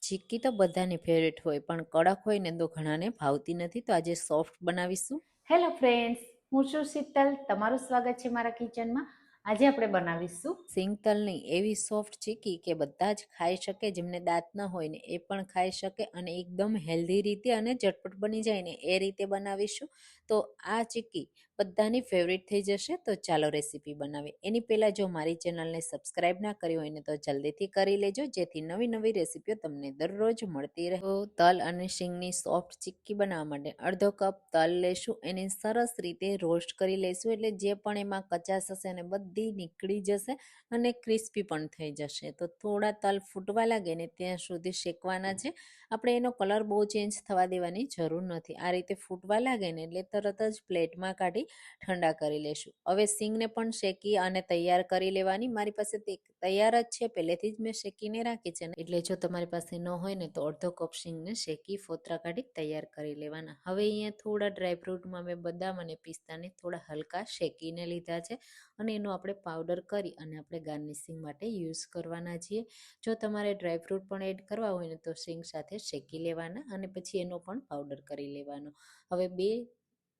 ચીક્કી તો બધાની ફેવરેટ હોય પણ કડક હોય ને તો ઘણાને ભાવતી નથી. તો આજે સોફ્ટ બનાવીશું. હેલો ફ્રેન્ડ્સ, હું છું શીતલ. તમારું સ્વાગત છે મારા કિચનમાં. આજે આપણે બનાવીશું સિંગ તલની એવી સોફ્ટ ચીક્કી કે બધા જ ખાઈ શકે, જેમને દાંત ન હોય ને એ પણ ખાઈ શકે અને એકદમ હેલ્ધી રીતે અને ઝટપટ બની જાય ને એ રીતે બનાવીશું. તો આ ચીક્કી બધાની ફેવરેટ થઈ જશે. તો ચાલો રેસીપી બનાવીએ. એની પહેલાં જો મારી ચેનલને સબસ્ક્રાઈબ ના કરી હોય ને તો જલ્દીથી કરી લેજો, જેથી નવી નવી રેસીપીઓ તમને દરરોજ મળતી રહે. તો તલ અને શીંગની સોફ્ટ ચીક્કી બનાવવા માટે અડધો કપ તલ લેશું. એને સરસ રીતે રોસ્ટ કરી લઈશું, એટલે જે પણ એમાં કચાશ હશે ને બધી નીકળી જશે અને ક્રિસ્પી પણ થઈ જશે. તો થોડા તલ ફૂટવા લાગે ને ત્યાં સુધી શેકવાના છે. આપણે એનો કલર બહુ ચેન્જ થવા દેવાની જરૂર નથી. આ રીતે ફૂટવા લાગે ને એટલે તરત જ પ્લેટમાં કાઢી ઠંડા કરી લેશું. હવે સિંગને પણ શેકી અને તૈયાર કરી લેવાની. મારી પાસે તૈયાર જ છે, પહેલેથી જ મેં શેકીને રાખી છે ને, એટલે જો તમારી પાસે ન હોય ને તો અડધો કપ સિંગને શેકી ફોતરા કાઢી તૈયાર કરી લેવાના. હવે અહીંયા થોડા ડ્રાયફ્રૂટમાં મેં બદામ અને પિસ્તાને થોડા હલકા શેકીને લીધા છે અને એનો આપણે પાવડર કરી અને આપણે ગાર્નિશિંગ માટે યુઝ કરવાના છીએ. જો તમારે ડ્રાયફ્રૂટ પણ એડ કરવા હોય ને તો સિંગ સાથે શેકી લેવાના અને પછી એનો પણ પાવડર કરી લેવાનો. હવે 2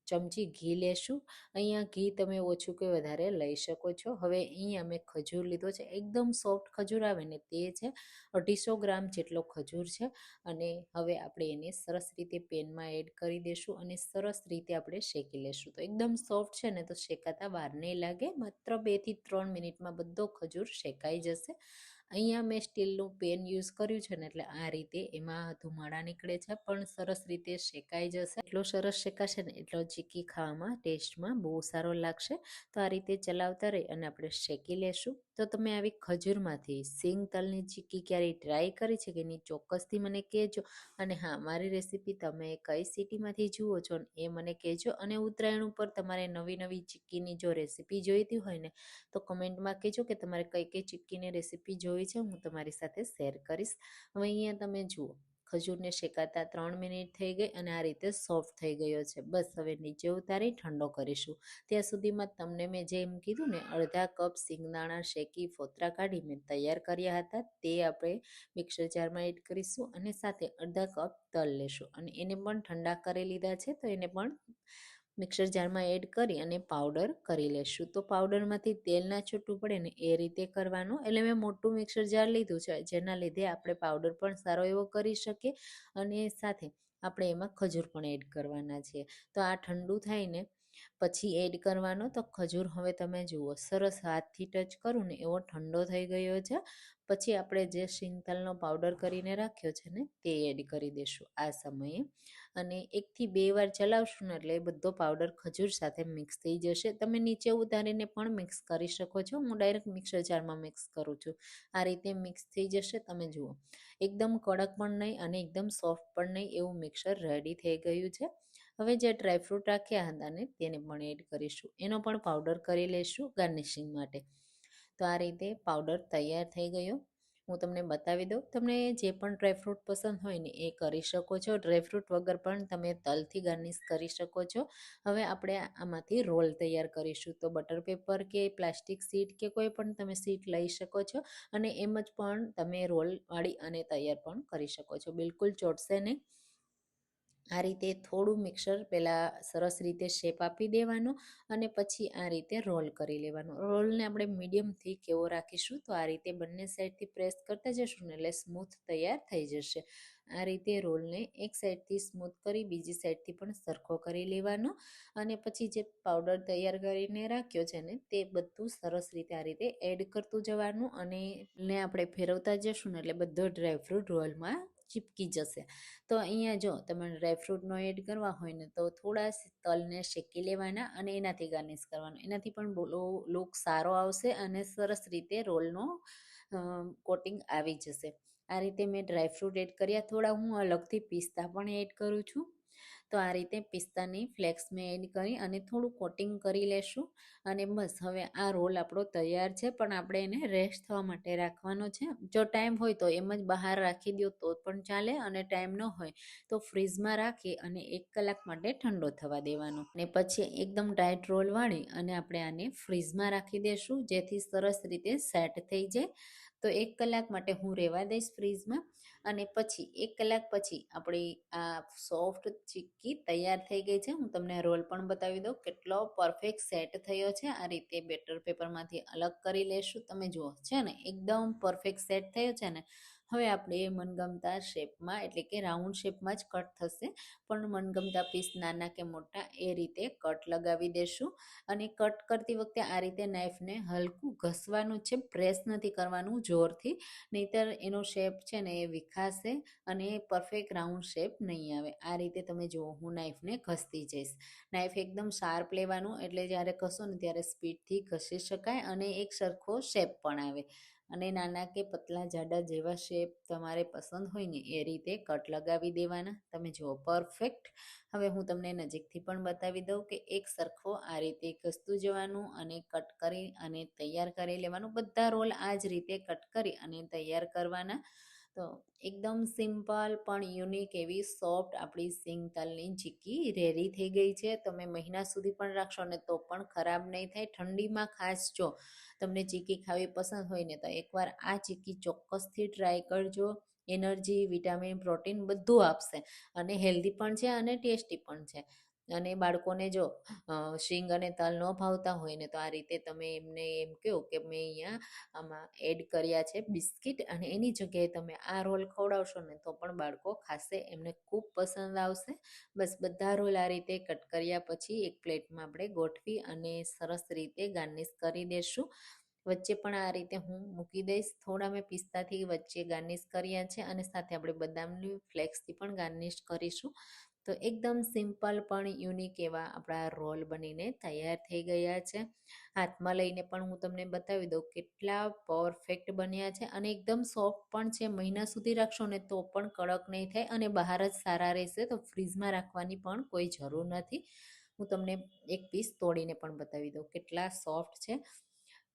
ચમચી ઘી લેશું. અહીંયા ઘી તમે ઓછું કે વધારે લઈ શકો છો. હવે અહીંયા મેં ખજૂર લીધો છે, એકદમ સોફ્ટ ખજૂર આવે ને તે છે. 250 ગ્રામ જેટલો ખજૂર છે અને હવે આપણે એને સરસ રીતે પેનમાં એડ કરી દેશું અને સરસ રીતે આપણે શેકી લેશું. તો એકદમ સોફ્ટ છે ને તો શેકાતા વાર નહીં લાગે. માત્ર 2 થી 3 મિનિટમાં બધો ખજૂર શેકાઈ જશે. અહીંયા મેં સ્ટીલનું પેન યુઝ કર્યું છે ને એટલે આ રીતે એમાં ધુમાડા નીકળે છે પણ સરસ રીતે શેકાઈ જશે. એટલો સરસ શેકાશે ને એટલો ચીક્કી ખાવામાં ટેસ્ટમાં બહુ સારો લાગશે. તો આ રીતે ચલાવતા રહી અને આપણે શેકી લેશું. તો તમે આવી ખજૂરમાંથી સિંગ તલની ચીક્કી ક્યારેય ટ્રાય કરી છે કે નહીં ચોક્કસથી મને કહેજો. અને હા, મારી રેસીપી તમે કઈ સિટીમાંથી જુઓ છો ને એ મને કહેજો. અને ઉત્તરાયણ ઉપર તમારે નવી નવી ચીક્કીની જો રેસીપી જોઈતી હોય ને તો કમેન્ટમાં કહેજો કે તમારે કઈ કઈ ચીક્કીની રેસીપી જોઈ છે, હું તમારી સાથે શેર કરીશ. હવે અહીંયા તમે જુઓ ખજૂરને શેકાતા 3 મિનિટ થઈ ગઈ અને આ રીતે સોફ્ટ થઈ ગયો છે. બસ હવે નીચે ઉતારી ઠંડો કરીશું. ત્યાં સુધીમાં તમને મેં જેમ કીધું ને અડધા કપ સિંગદાણા શેકી ફોતરા કાઢી મેં તૈયાર કર્યા હતા તે આપણે મિક્સર જારમાં એડ કરીશું અને સાથે અડધા કપ તલ લેશું અને એને પણ ઠંડા કરી લીધા છે. તો એને પણ મિક્સર જારમાં એડ કરી અને પાવડર કરી લેશું. તો પાવડરમાંથી તેલ ના છૂટું પડે ને એ રીતે કરવાનું. એટલે મેં મોટું મિક્સર જાર લીધું છે, જેના લીધે આપણે પાવડર પણ સારો એવો કરી શકીએ અને સાથે આપણે એમાં ખજૂર પણ એડ કરવાના છીએ. તો આ ઠંડુ થાય ને પછી એડ કરવાનો. તો ખજૂર હવે તમે જુઓ સરસ હાથથી ટચ કરું ને એવો ઠંડો થઈ ગયો છે. પછી આપણે જે સિંગતલનો પાવડર કરીને રાખ્યો છે ને તે એડ કરી દેશું આ સમયે અને 1 થી 2 વાર ચલાવશું ને એટલે બધો પાવડર ખજૂર સાથે મિક્સ થઈ જશે. તમે નીચે ઉતારીને પણ મિક્સ કરી શકો છો. હું ડાયરેક્ટ મિક્સર જારમાં મિક્સ કરું છું. આ રીતે મિક્સ થઈ જશે. તમે જુઓ એકદમ કડક પણ નહીં અને એકદમ સોફ્ટ પણ નહીં, એવું મિક્સર રેડી થઈ ગયું છે. હવે જે ડ્રાયફ્રૂટ રાખ્યા હતા ને તેને પણ એડ કરીશું. એનો પણ પાવડર કરી લઈશું ગાર્નિશિંગ માટે. તો આ રીતે પાવડર તૈયાર થઈ ગયો. હું તમને બતાવી દઉં. તમને જે પણ ડ્રાયફ્રૂટ પસંદ હોય ને એ કરી શકો છો. ડ્રાયફ્રૂટ વગર પણ તમે તલથી ગાર્નિશ કરી શકો છો. હવે આપણે આમાંથી રોલ તૈયાર કરીશું. તો બટર પેપર કે પ્લાસ્ટિક શીટ કે કોઈ પણ તમે શીટ લઈ શકો છો અને એમ જ પણ તમે રોલ વાળી અને તૈયાર પણ કરી શકો છો. બિલકુલ ચોટશે નહીં. આ રીતે થોડું મિક્સર પહેલાં સરસ રીતે શેપ આપી દેવાનો અને પછી આ રીતે રોલ કરી લેવાનો. રોલને આપણે મીડિયમથી કેવો રાખીશું. તો આ રીતે બંને સાઈડથી પ્રેસ કરતા જશું ને એટલે સ્મૂથ તૈયાર થઈ જશે. આ રીતે રોલને એક સાઈડથી સ્મૂથ કરી બીજી સાઈડથી પણ સરખો કરી લેવાનો અને પછી જે પાવડર તૈયાર કરીને રાખ્યો છે ને તે બધું સરસ રીતે આ રીતે એડ કરતું જવાનું અને આપણે ફેરવતા જશું ને એટલે બધો ડ્રાયફ્રૂટ રોલમાં ચીપકી જશે. તો અહીંયા જો તમે ડ્રાયફ્રૂટનો એડ કરવા હોય ને તો થોડા તલને શેકી લેવાના અને એનાથી ગાર્નિશ કરવાનું. એનાથી પણ લુક સારો આવશે અને સરસ રીતે રોલનો કોટિંગ આવી જશે. આ રીતે મેં ડ્રાયફ્રૂટ એડ કર્યા. થોડા હું અલગથી પિસ્તા પણ એડ કરું છું. તો આ રીતે પિસ્તાની ફ્લેક્સ મેં એડ કરી અને થોડું કોટિંગ કરી લેશું અને બસ હવે આ રોલ આપણો તૈયાર છે. પણ આપણે એને રેસ્ટ થવા માટે રાખવાનો છે. જો ટાઈમ હોય તો એમ જ બહાર રાખી દો તો પણ ચાલે અને ટાઈમ ન હોય તો ફ્રીઝમાં રાખી અને 1 કલાક માટે ઠંડો થવા દેવાનો અને પછી એકદમ ટાઈટ રોલ વાળી અને આપણે આને ફ્રીઝમાં રાખી દેશું જેથી સરસ રીતે સેટ થઈ જાય. તો 1 કલાક માટે હું રહેવા દઈશ ફ્રીઝમાં, અને પછી 1 કલાક પછી આપણી આ સોફ્ટ ચીક્કી તૈયાર થઈ ગઈ છે. હું તમને રોલ પણ બતાવી દઉં કેટલો પરફેક્ટ સેટ થયો છે. આ રીતે બેટર પેપરમાંથી અલગ કરી લેશું. તમે જુઓ છે ને એકદમ પરફેક્ટ સેટ થયો છે ને. હવે આપણે મનગમતા શેપમાં એટલે કે રાઉન્ડ શેપમાં જ કટ થશે, પણ મનગમતા પીસ નાના કે મોટા એ રીતે કટ લગાવી દેશું. અને કટ કરતી વખતે આ રીતે નાઈફને હલકું ઘસવાનું છે, પ્રેસ નથી કરવાનું જોરથી, નહીતર એનો શેપ છે ને એ વિખાશે અને પરફેક્ટ રાઉન્ડ શેપ નહીં આવે. આ રીતે તમે જુઓ હું નાઈફને ઘસતી જઈશ. નાઈફ એકદમ શાર્પ લેવાનું, એટલે જ્યારે ઘસો ને ત્યારે સ્પીડથી ઘસી શકાય અને એક સરખો શેપ પણ આવે. અને નાના કે પતલા જાડા જેવા શેપ તમારે પસંદ હોય ને એ રીતે કટ લગાવી દેવાના. તમે જુઓ પરફેક્ટ. હવે હું તમને નજીકથી પણ બતાવી દઉં કે એક સરખો આ રીતે ઘસતું જવાનું અને કટ કરી અને તૈયાર કરી લેવાનું. બધા રોલ આ જ રીતે કટ કરી અને તૈયાર કરવાના. તો એકદમ સિમ્પલ પણ યુનિક એવી સોફ્ટ આપણી સિંગ તલની ચીક્કી રેડી થઈ ગઈ છે. તમે મહિના સુધી પણ રાખશો ને તો પણ ખરાબ નહીં થાય. ઠંડીમાં ખાસ જો તમને ચીક્કી ખાવી પસંદ હોય ને તો એકવાર આ ચીક્કી ચોક્કસથી ટ્રાય કરજો. એનર્જી, વિટામિન, પ્રોટીન બધું આપશે અને હેલ્ધી પણ છે અને ટેસ્ટી પણ છે. અને બાળકોને જો શીંગ અને તલ ન ભાવતા હોય ને તો આ રીતે તમે એમને એમ કહો કે મેં અહીંયા આમાં એડ કર્યા છે બિસ્કિટ, અને એની જગ્યાએ તમે આ રોલ ખવડાવશો ને તો પણ બાળકો ખાશે, એમને ખૂબ પસંદ આવશે. બસ બધા રોલ આ રીતે કટ કર્યા પછી એક પ્લેટમાં આપણે ગોઠવી અને સરસ રીતે ગાર્નિશ કરી દેશું. વચ્ચે પણ આ રીતે હું મૂકી દઈશ. થોડા મેં પિસ્તાથી વચ્ચે ગાર્નિશ કર્યા છે અને સાથે આપણે બદામની ફ્લેક્સથી પણ ગાર્નિશ કરીશું. તો એકદમ સિમ્પલ પણ યુનિક એવા આપણા રોલ બનીને તૈયાર થઈ ગયા છે. હાથમાં લઈને પણ હું તમને બતાવી દઉં કેટલા પરફેક્ટ બન્યા છે અને એકદમ સોફ્ટ પણ છે. મહિના સુધી રાખશો ને તો પણ કડક નહીં થાય અને બહાર જ સારા રહેશે. તો ફ્રીઝમાં રાખવાની પણ કોઈ જરૂર નથી. હું તમને એક પીસ તોડીને પણ બતાવી દઉં કેટલા સોફ્ટ છે.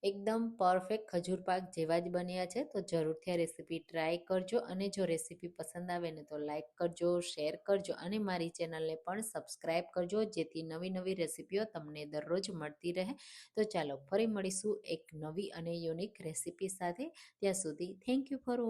એકદમ પરફેક્ટ ખજૂર પાક જેવા જ બન્યા છે. તો જરૂરથી આ રેસીપી ટ્રાય કરજો, અને જો રેસીપી પસંદ આવે ને તો લાઈક કરજો, શેર કરજો અને મારી ચેનલને પણ સબસ્ક્રાઈબ કરજો, જેથી નવી નવી રેસીપીઓ તમને દરરોજ મળતી રહે. તો ચાલો ફરી મળીશું એક નવી અને યુનિક રેસીપી સાથે. ત્યાં સુધી થેન્ક યુ ફોર વોચિંગ.